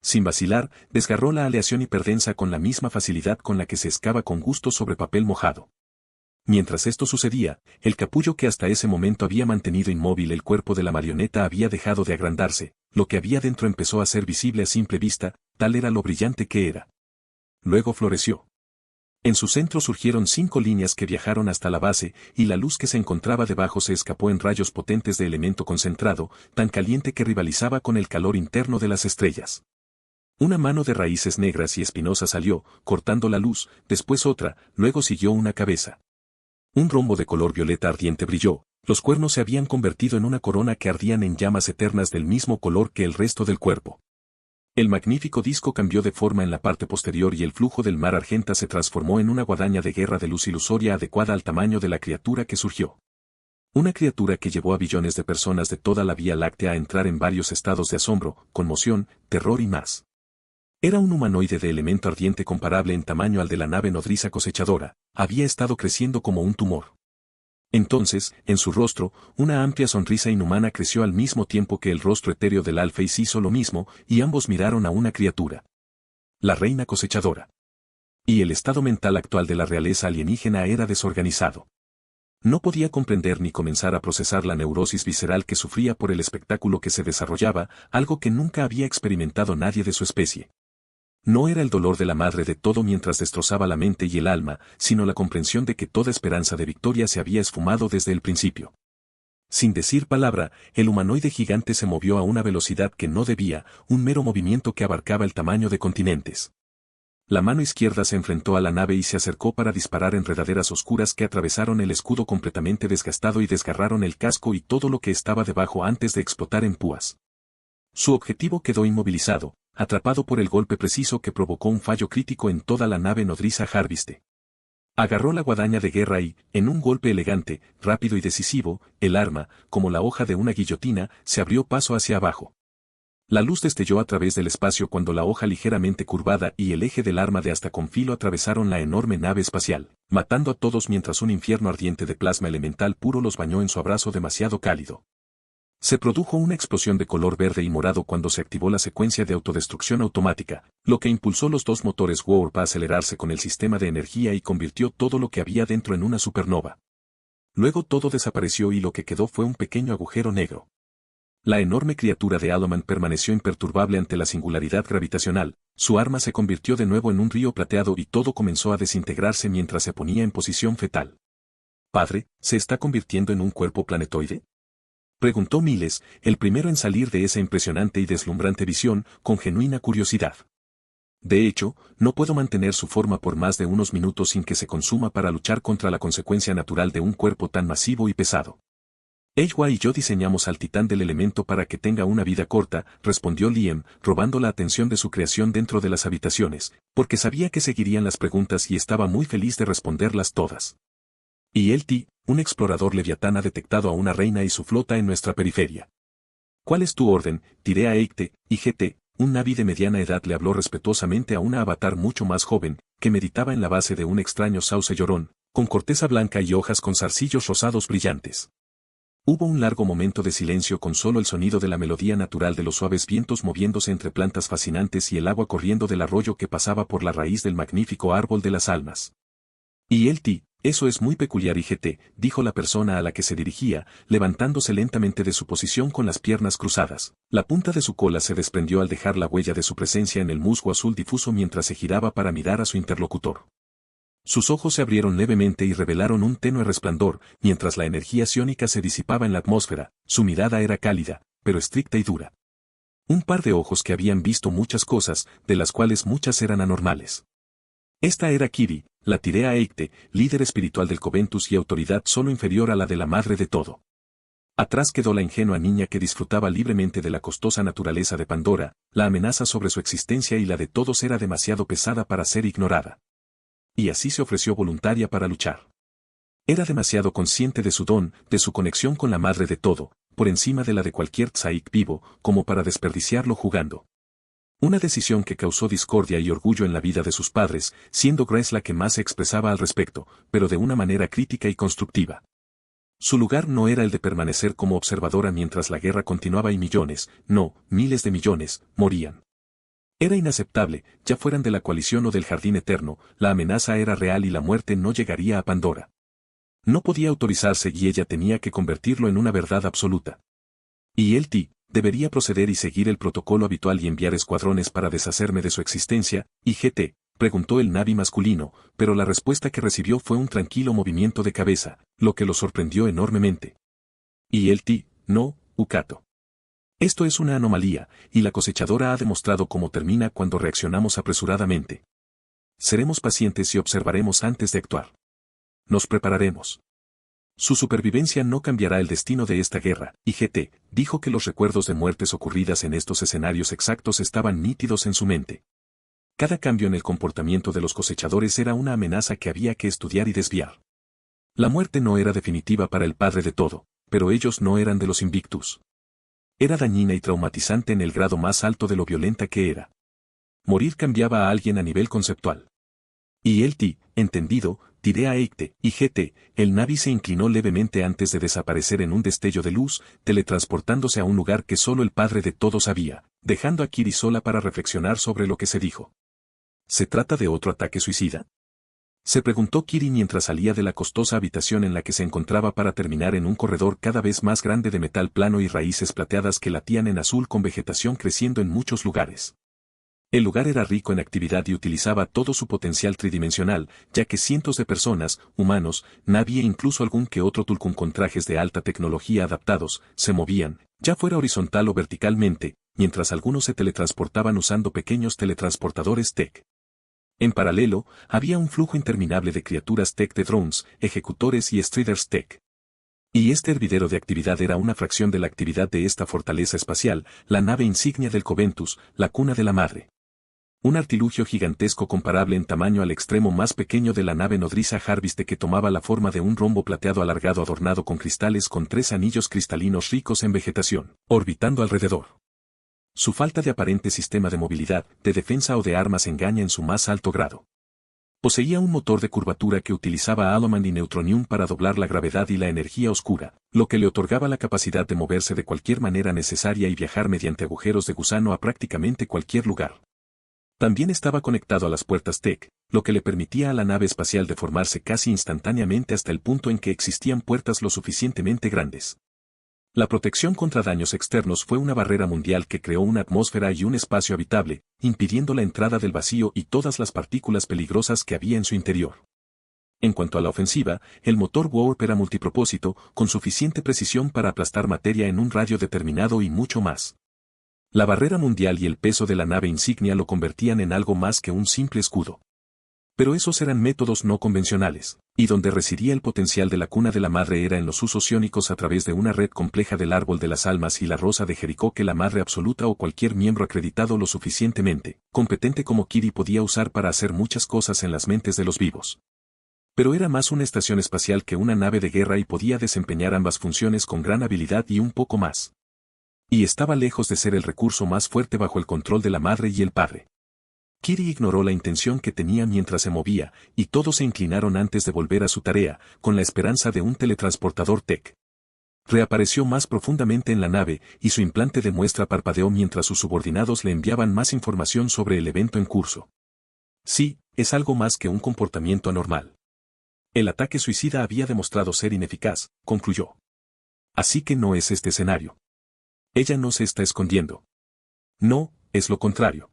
Sin vacilar, desgarró la aleación hiperdensa con la misma facilidad con la que se excava con gusto sobre papel mojado. Mientras esto sucedía, el capullo que hasta ese momento había mantenido inmóvil el cuerpo de la marioneta había dejado de agrandarse, lo que había dentro empezó a ser visible a simple vista, tal era lo brillante que era. Luego floreció. En su centro surgieron 5 líneas que viajaron hasta la base, y la luz que se encontraba debajo se escapó en rayos potentes de elemento concentrado, tan caliente que rivalizaba con el calor interno de las estrellas. Una mano de raíces negras y espinosas salió, cortando la luz, después otra, luego siguió una cabeza. Un rombo de color violeta ardiente brilló, los cuernos se habían convertido en una corona que ardían en llamas eternas del mismo color que el resto del cuerpo. El magnífico disco cambió de forma en la parte posterior y el flujo del mar argenta se transformó en una guadaña de guerra de luz ilusoria adecuada al tamaño de la criatura que surgió. Una criatura que llevó a billones de personas de toda la Vía Láctea a entrar en varios estados de asombro, conmoción, terror y más. Era un humanoide de elemento ardiente comparable en tamaño al de la nave nodriza cosechadora, había estado creciendo como un tumor. Entonces, en su rostro, una amplia sonrisa inhumana creció al mismo tiempo que el rostro etéreo del alféiz hizo lo mismo, y ambos miraron a una criatura. La reina cosechadora. Y el estado mental actual de la realeza alienígena era desorganizado. No podía comprender ni comenzar a procesar la neurosis visceral que sufría por el espectáculo que se desarrollaba, algo que nunca había experimentado nadie de su especie. No era el dolor de la madre de todo mientras destrozaba la mente y el alma, sino la comprensión de que toda esperanza de victoria se había esfumado desde el principio. Sin decir palabra, el humanoide gigante se movió a una velocidad que no debía, un mero movimiento que abarcaba el tamaño de continentes. La mano izquierda se enfrentó a la nave y se acercó para disparar enredaderas oscuras que atravesaron el escudo completamente desgastado y desgarraron el casco y todo lo que estaba debajo antes de explotar en púas. Su objetivo quedó inmovilizado, atrapado por el golpe preciso que provocó un fallo crítico en toda la nave nodriza Harviste. Agarró la guadaña de guerra y, en un golpe elegante, rápido y decisivo, el arma, como la hoja de una guillotina, se abrió paso hacia abajo. La luz destelló a través del espacio cuando la hoja ligeramente curvada y el eje del arma de hasta con filo atravesaron la enorme nave espacial, matando a todos mientras un infierno ardiente de plasma elemental puro los bañó en su abrazo demasiado cálido. Se produjo una explosión de color verde y morado cuando se activó la secuencia de autodestrucción automática, lo que impulsó los dos motores Warp a acelerarse con el sistema de energía y convirtió todo lo que había dentro en una supernova. Luego todo desapareció y lo que quedó fue un pequeño agujero negro. La enorme criatura de Aloman permaneció imperturbable ante la singularidad gravitacional, su arma se convirtió de nuevo en un río plateado y todo comenzó a desintegrarse mientras se ponía en posición fetal. «Padre, ¿se está convirtiendo en un cuerpo planetoide?», preguntó Miles, el primero en salir de esa impresionante y deslumbrante visión, con genuina curiosidad. De hecho, no puedo mantener su forma por más de unos minutos sin que se consuma para luchar contra la consecuencia natural de un cuerpo tan masivo y pesado. Eywa y yo diseñamos al titán del elemento para que tenga una vida corta, respondió Liam, robando la atención de su creación dentro de las habitaciones, porque sabía que seguirían las preguntas y estaba muy feliz de responderlas todas. Y Elti, un explorador leviatán, ha detectado a una reina y su flota en nuestra periferia. ¿Cuál es tu orden? Tiré a Eikte, y GT, un Navi de mediana edad, le habló respetuosamente a una avatar mucho más joven, que meditaba en la base de un extraño sauce llorón, con corteza blanca y hojas con zarcillos rosados brillantes. Hubo un largo momento de silencio con solo el sonido de la melodía natural de los suaves vientos moviéndose entre plantas fascinantes y el agua corriendo del arroyo que pasaba por la raíz del magnífico árbol de las almas. Y Elti, eso es muy peculiar, IGT, dijo la persona a la que se dirigía, levantándose lentamente de su posición con las piernas cruzadas. La punta de su cola se desprendió al dejar la huella de su presencia en el musgo azul difuso mientras se giraba para mirar a su interlocutor. Sus ojos se abrieron levemente y revelaron un tenue resplandor, mientras la energía psiónica se disipaba en la atmósfera. Su mirada era cálida, pero estricta y dura. Un par de ojos que habían visto muchas cosas, de las cuales muchas eran anormales. Esta era Kiri, la Tirea Eikte, líder espiritual del Coventus y autoridad solo inferior a la de la madre de todo. Atrás quedó la ingenua niña que disfrutaba libremente de la costosa naturaleza de Pandora, la amenaza sobre su existencia y la de todos era demasiado pesada para ser ignorada. Y así se ofreció voluntaria para luchar. Era demasiado consciente de su don, de su conexión con la madre de todo, por encima de la de cualquier Tzaik vivo, como para desperdiciarlo jugando. Una decisión que causó discordia y orgullo en la vida de sus padres, siendo Grace la que más se expresaba al respecto, pero de una manera crítica y constructiva. Su lugar no era el de permanecer como observadora mientras la guerra continuaba y millones, no, miles de millones, morían. Era inaceptable, ya fueran de la coalición o del jardín eterno, la amenaza era real y la muerte no llegaría a Pandora. No podía autorizarse y ella tenía que convertirlo en una verdad absoluta. Y Elti debería proceder y seguir el protocolo habitual y enviar escuadrones para deshacerme de su existencia, y GT, preguntó el Navi masculino, pero la respuesta que recibió fue un tranquilo movimiento de cabeza, lo que lo sorprendió enormemente. Y Elti, no, Ukato. Esto es una anomalía, y la cosechadora ha demostrado cómo termina cuando reaccionamos apresuradamente. Seremos pacientes y observaremos antes de actuar. Nos prepararemos. Su supervivencia no cambiará el destino de esta guerra, y GT dijo que los recuerdos de muertes ocurridas en estos escenarios exactos estaban nítidos en su mente. Cada cambio en el comportamiento de los cosechadores era una amenaza que había que estudiar y desviar. La muerte no era definitiva para el padre de todo, pero ellos no eran de los Invictus. Era dañina y traumatizante en el grado más alto de lo violenta que era. Morir cambiaba a alguien a nivel conceptual. Y Elti, entendido, tiré a Eikte, y GT, el Navi se inclinó levemente antes de desaparecer en un destello de luz, teletransportándose a un lugar que solo el padre de todos sabía, dejando a Kiri sola para reflexionar sobre lo que se dijo. ¿Se trata de otro ataque suicida?, se preguntó Kiri mientras salía de la costosa habitación en la que se encontraba para terminar en un corredor cada vez más grande de metal plano y raíces plateadas que latían en azul con vegetación creciendo en muchos lugares. El lugar era rico en actividad y utilizaba todo su potencial tridimensional, ya que cientos de personas, humanos, Navi e incluso algún que otro Tulkun con trajes de alta tecnología adaptados, se movían, ya fuera horizontal o verticalmente, mientras algunos se teletransportaban usando pequeños teletransportadores Tech. En paralelo, había un flujo interminable de criaturas Tech de drones, ejecutores y striders Tech. Y este hervidero de actividad era una fracción de la actividad de esta fortaleza espacial, la nave insignia del Coventus, la cuna de la madre. Un artilugio gigantesco comparable en tamaño al extremo más pequeño de la nave nodriza Harviste, que tomaba la forma de un rombo plateado alargado adornado con cristales con 3 anillos cristalinos ricos en vegetación, orbitando alrededor. Su falta de aparente sistema de movilidad, de defensa o de armas engaña en su más alto grado. Poseía un motor de curvatura que utilizaba Alloman y Neutronium para doblar la gravedad y la energía oscura, lo que le otorgaba la capacidad de moverse de cualquier manera necesaria y viajar mediante agujeros de gusano a prácticamente cualquier lugar. También estaba conectado a las puertas Tech, lo que le permitía a la nave espacial deformarse casi instantáneamente hasta el punto en que existían puertas lo suficientemente grandes. La protección contra daños externos fue una barrera mundial que creó una atmósfera y un espacio habitable, impidiendo la entrada del vacío y todas las partículas peligrosas que había en su interior. En cuanto a la ofensiva, el motor Warp era multipropósito, con suficiente precisión para aplastar materia en un radio determinado y mucho más. La barrera mundial y el peso de la nave insignia lo convertían en algo más que un simple escudo. Pero esos eran métodos no convencionales, y donde residía el potencial de la cuna de la madre era en los usos iónicos a través de una red compleja del árbol de las almas y la rosa de Jericó que la madre absoluta o cualquier miembro acreditado lo suficientemente competente como Kiri podía usar para hacer muchas cosas en las mentes de los vivos. Pero era más una estación espacial que una nave de guerra y podía desempeñar ambas funciones con gran habilidad y un poco más. Y estaba lejos de ser el recurso más fuerte bajo el control de la madre y el padre. Kiri ignoró la intención que tenía mientras se movía, y todos se inclinaron antes de volver a su tarea, con la esperanza de un teletransportador Tech. Reapareció más profundamente en la nave, y su implante de muestra parpadeó mientras sus subordinados le enviaban más información sobre el evento en curso. Sí, es algo más que un comportamiento anormal. El ataque suicida había demostrado ser ineficaz, concluyó. Así que no es este escenario. Ella no se está escondiendo. No, es lo contrario.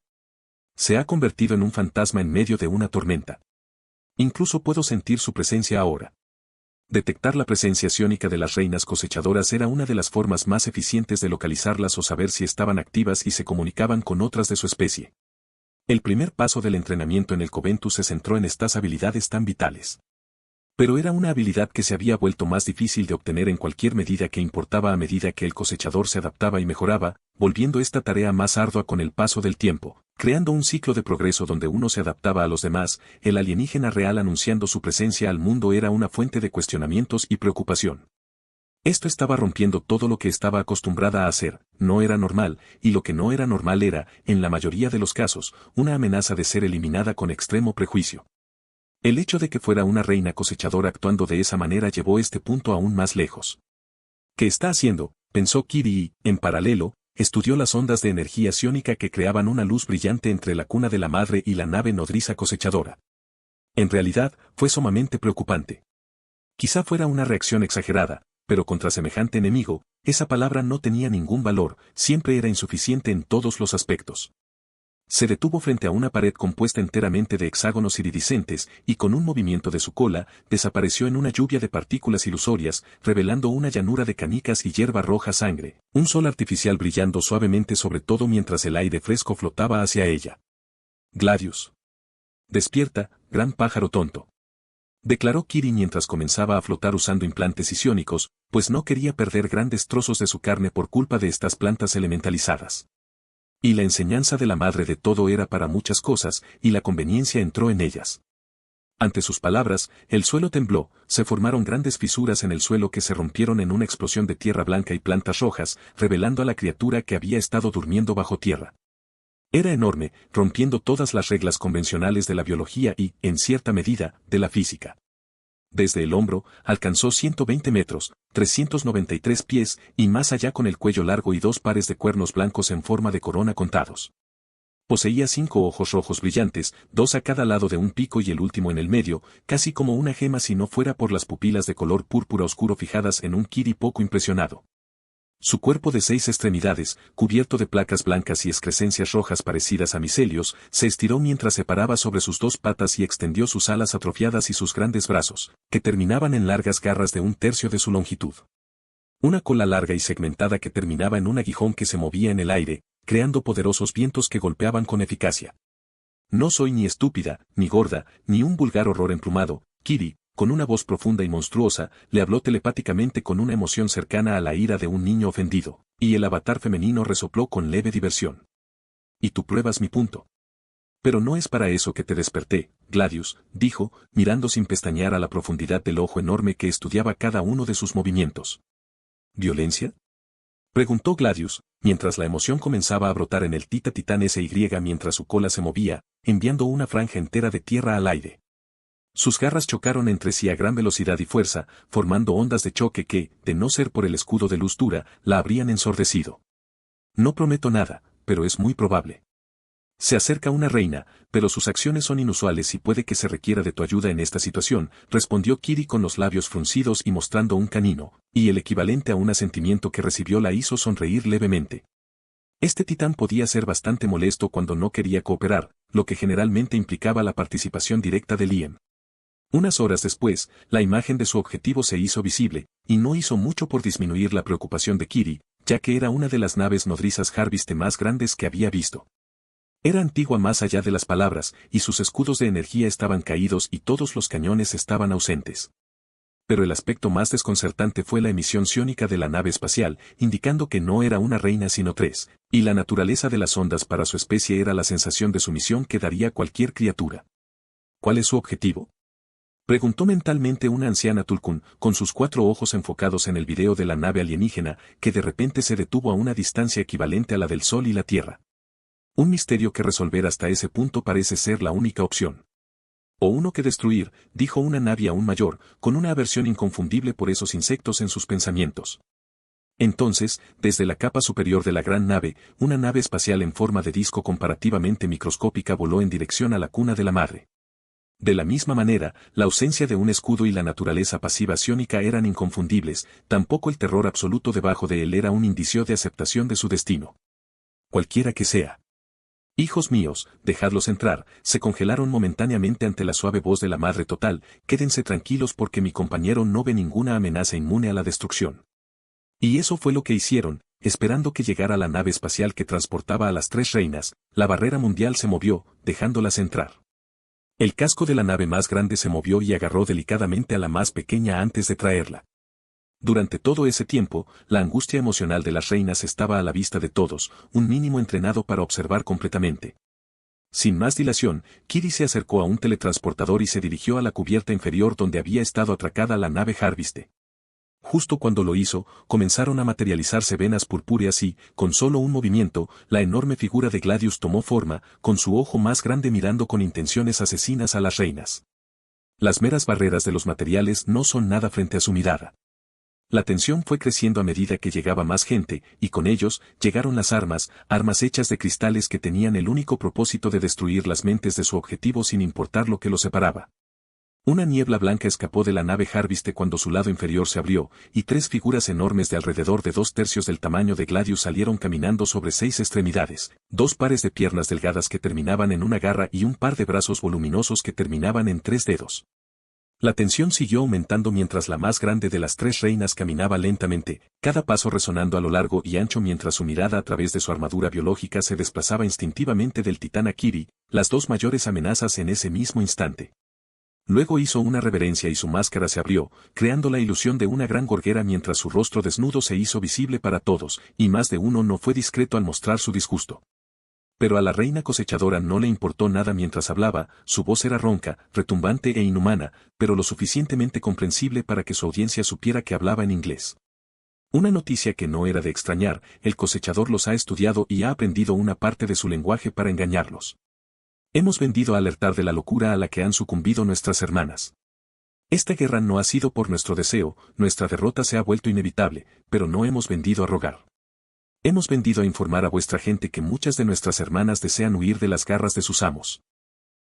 Se ha convertido en un fantasma en medio de una tormenta. Incluso puedo sentir su presencia ahora. Detectar la presencia psiónica de las reinas cosechadoras era una de las formas más eficientes de localizarlas o saber si estaban activas y se comunicaban con otras de su especie. El primer paso del entrenamiento en el Coventus se centró en estas habilidades tan vitales. Pero era una habilidad que se había vuelto más difícil de obtener en cualquier medida que importaba a medida que el cosechador se adaptaba y mejoraba, volviendo esta tarea más ardua con el paso del tiempo, creando un ciclo de progreso donde uno se adaptaba a los demás. El alienígena real anunciando su presencia al mundo era una fuente de cuestionamientos y preocupación. Esto estaba rompiendo todo lo que estaba acostumbrada a hacer, no era normal, y lo que no era normal era, en la mayoría de los casos, una amenaza de ser eliminada con extremo prejuicio. El hecho de que fuera una reina cosechadora actuando de esa manera llevó este punto aún más lejos. ¿Qué está haciendo?, pensó Kiri y, en paralelo, estudió las ondas de energía psiónica que creaban una luz brillante entre la cuna de la madre y la nave nodriza cosechadora. En realidad, fue sumamente preocupante. Quizá fuera una reacción exagerada, pero contra semejante enemigo, esa palabra no tenía ningún valor, siempre era insuficiente en todos los aspectos. Se detuvo frente a una pared compuesta enteramente de hexágonos iridiscentes, y con un movimiento de su cola, desapareció en una lluvia de partículas ilusorias, revelando una llanura de canicas y hierba roja sangre, un sol artificial brillando suavemente sobre todo mientras el aire fresco flotaba hacia ella. Gladius. Despierta, gran pájaro tonto. Declaró Kiri mientras comenzaba a flotar usando implantes psiónicos, pues no quería perder grandes trozos de su carne por culpa de estas plantas elementalizadas. Y la enseñanza de la madre de todo era para muchas cosas, y la conveniencia entró en ellas. Ante sus palabras, el suelo tembló, se formaron grandes fisuras en el suelo que se rompieron en una explosión de tierra blanca y plantas rojas, revelando a la criatura que había estado durmiendo bajo tierra. Era enorme, rompiendo todas las reglas convencionales de la biología y, en cierta medida, de la física. Desde el hombro, alcanzó 120 metros, 393 pies, y más allá con el cuello largo y 2 pares de cuernos blancos en forma de corona contados. Poseía 5 ojos rojos brillantes, 2 a cada lado de un pico y el último en el medio, casi como una gema si no fuera por las pupilas de color púrpura oscuro fijadas en un Kiri poco impresionado. Su cuerpo de 6 extremidades, cubierto de placas blancas y excrescencias rojas parecidas a micelios, se estiró mientras se paraba sobre sus 2 patas y extendió sus alas atrofiadas y sus grandes brazos, que terminaban en largas garras de 1/3 de su longitud. Una cola larga y segmentada que terminaba en un aguijón que se movía en el aire, creando poderosos vientos que golpeaban con eficacia. No soy ni estúpida, ni gorda, ni un vulgar horror emplumado, Kiri, con una voz profunda y monstruosa, le habló telepáticamente con una emoción cercana a la ira de un niño ofendido, y el avatar femenino resopló con leve diversión. ¿Y tú pruebas mi punto? Pero no es para eso que te desperté, Gladius, dijo, mirando sin pestañear a la profundidad del ojo enorme que estudiaba cada uno de sus movimientos. ¿Violencia? Preguntó Gladius, mientras la emoción comenzaba a brotar en el titán SY mientras su cola se movía, enviando una franja entera de tierra al aire. Sus garras chocaron entre sí a gran velocidad y fuerza, formando ondas de choque que, de no ser por el escudo de luz dura, la habrían ensordecido. No prometo nada, pero es muy probable. Se acerca una reina, pero sus acciones son inusuales y puede que se requiera de tu ayuda en esta situación, respondió Kiri con los labios fruncidos y mostrando un canino, y el equivalente a un asentimiento que recibió la hizo sonreír levemente. Este titán podía ser bastante molesto cuando no quería cooperar, lo que generalmente implicaba la participación directa de Liam. Unas horas después, la imagen de su objetivo se hizo visible, y no hizo mucho por disminuir la preocupación de Kiri, ya que era una de las naves nodrizas Harviste más grandes que había visto. Era antigua más allá de las palabras, y sus escudos de energía estaban caídos y todos los cañones estaban ausentes. Pero el aspecto más desconcertante fue la emisión ciónica de la nave espacial, indicando que no era una reina sino tres, y la naturaleza de las ondas para su especie era la sensación de sumisión que daría cualquier criatura. ¿Cuál es su objetivo? Preguntó mentalmente una anciana Tulkun, con sus 4 ojos enfocados en el video de la nave alienígena, que de repente se detuvo a una distancia equivalente a la del Sol y la Tierra. Un misterio que resolver hasta ese punto parece ser la única opción. O uno que destruir, dijo una nave aún mayor, con una aversión inconfundible por esos insectos en sus pensamientos. Entonces, desde la capa superior de la gran nave, una nave espacial en forma de disco comparativamente microscópica voló en dirección a la cuna de la madre. De la misma manera, la ausencia de un escudo y la naturaleza pasiva ciónica eran inconfundibles, tampoco el terror absoluto debajo de él era un indicio de aceptación de su destino. Cualquiera que sea. Hijos míos, dejadlos entrar, se congelaron momentáneamente ante la suave voz de la Madre Total, quédense tranquilos porque mi compañero no ve ninguna amenaza inmune a la destrucción. Y eso fue lo que hicieron, esperando que llegara la nave espacial que transportaba a las 3 reinas, la barrera mundial se movió, dejándolas entrar. El casco de la nave más grande se movió y agarró delicadamente a la más pequeña antes de traerla. Durante todo ese tiempo, la angustia emocional de las reinas estaba a la vista de todos, un mínimo entrenado para observar completamente. Sin más dilación, Kiri se acercó a un teletransportador y se dirigió a la cubierta inferior donde había estado atracada la nave Harviste. Justo cuando lo hizo, comenzaron a materializarse venas purpúreas y, con solo un movimiento, la enorme figura de Gladius tomó forma, con su ojo más grande mirando con intenciones asesinas a las reinas. Las meras barreras de los materiales no son nada frente a su mirada. La tensión fue creciendo a medida que llegaba más gente, y con ellos, llegaron las armas hechas de cristales que tenían el único propósito de destruir las mentes de su objetivo sin importar lo que los separaba. Una niebla blanca escapó de la nave Harviste cuando su lado inferior se abrió, y 3 figuras enormes de alrededor de 2/3 del tamaño de Gladius salieron caminando sobre 6 extremidades, 2 pares de piernas delgadas que terminaban en una garra y un par de brazos voluminosos que terminaban en 3 dedos. La tensión siguió aumentando mientras la más grande de las 3 reinas caminaba lentamente, cada paso resonando a lo largo y ancho mientras su mirada a través de su armadura biológica se desplazaba instintivamente del titán a Kiri, las 2 mayores amenazas en ese mismo instante. Luego hizo una reverencia y su máscara se abrió, creando la ilusión de una gran gorguera mientras su rostro desnudo se hizo visible para todos, y más de uno no fue discreto al mostrar su disgusto. Pero a la reina cosechadora no le importó nada mientras hablaba, su voz era ronca, retumbante e inhumana, pero lo suficientemente comprensible para que su audiencia supiera que hablaba en inglés. Una noticia que no era de extrañar, el cosechador los ha estudiado y ha aprendido una parte de su lenguaje para engañarlos. Hemos vendido a alertar de la locura a la que han sucumbido nuestras hermanas. Esta guerra no ha sido por nuestro deseo, nuestra derrota se ha vuelto inevitable, pero no hemos vendido a rogar. Hemos vendido a informar a vuestra gente que muchas de nuestras hermanas desean huir de las garras de sus amos.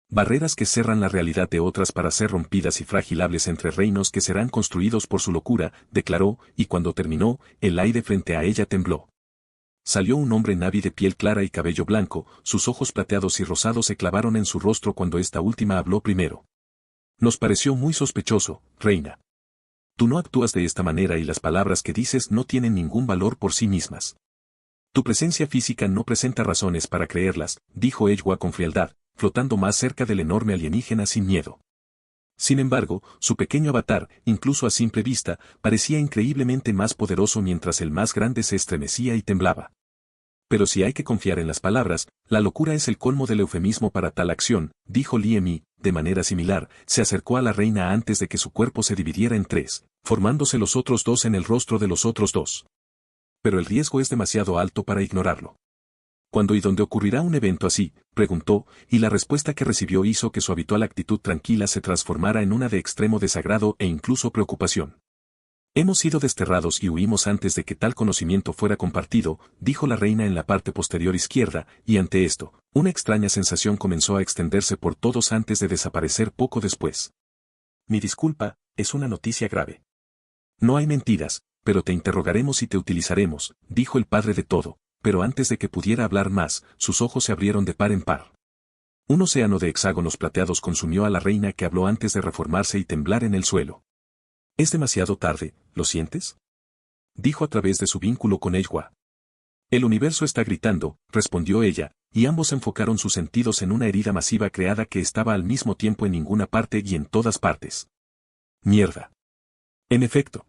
Barreras que cerran la realidad de otras para ser rompidas y fragilables entre reinos que serán construidos por su locura, declaró, y cuando terminó, el aire frente a ella tembló. Salió un hombre Navi de piel clara y cabello blanco, sus ojos plateados y rosados se clavaron en su rostro cuando esta última habló primero. Nos pareció muy sospechoso, reina. Tú no actúas de esta manera y las palabras que dices no tienen ningún valor por sí mismas. Tu presencia física no presenta razones para creerlas, dijo Ejwa con frialdad, flotando más cerca del enorme alienígena sin miedo. Sin embargo, su pequeño avatar, incluso a simple vista, parecía increíblemente más poderoso mientras el más grande se estremecía y temblaba. Pero si hay que confiar en las palabras, la locura es el colmo del eufemismo para tal acción, dijo Liem y, de manera similar, se acercó a la reina antes de que su cuerpo se dividiera en tres, formándose los otros dos en el rostro de los otros dos. Pero el riesgo es demasiado alto para ignorarlo. ¿Cuándo y dónde ocurrirá un evento así?, preguntó, y la respuesta que recibió hizo que su habitual actitud tranquila se transformara en una de extremo desagrado e incluso preocupación. Hemos sido desterrados y huimos antes de que tal conocimiento fuera compartido, dijo la reina en la parte posterior izquierda, y ante esto, una extraña sensación comenzó a extenderse por todos antes de desaparecer poco después. Mi disculpa, es una noticia grave. No hay mentiras, pero te interrogaremos y te utilizaremos, dijo el padre de todo, pero antes de que pudiera hablar más, sus ojos se abrieron de par en par. Un océano de hexágonos plateados consumió a la reina que habló antes de reformarse y temblar en el suelo. Es demasiado tarde, ¿lo sientes?, dijo a través de su vínculo con Eywa. El universo está gritando, respondió ella, y ambos enfocaron sus sentidos en una herida masiva creada que estaba al mismo tiempo en ninguna parte y en todas partes. Mierda. En efecto.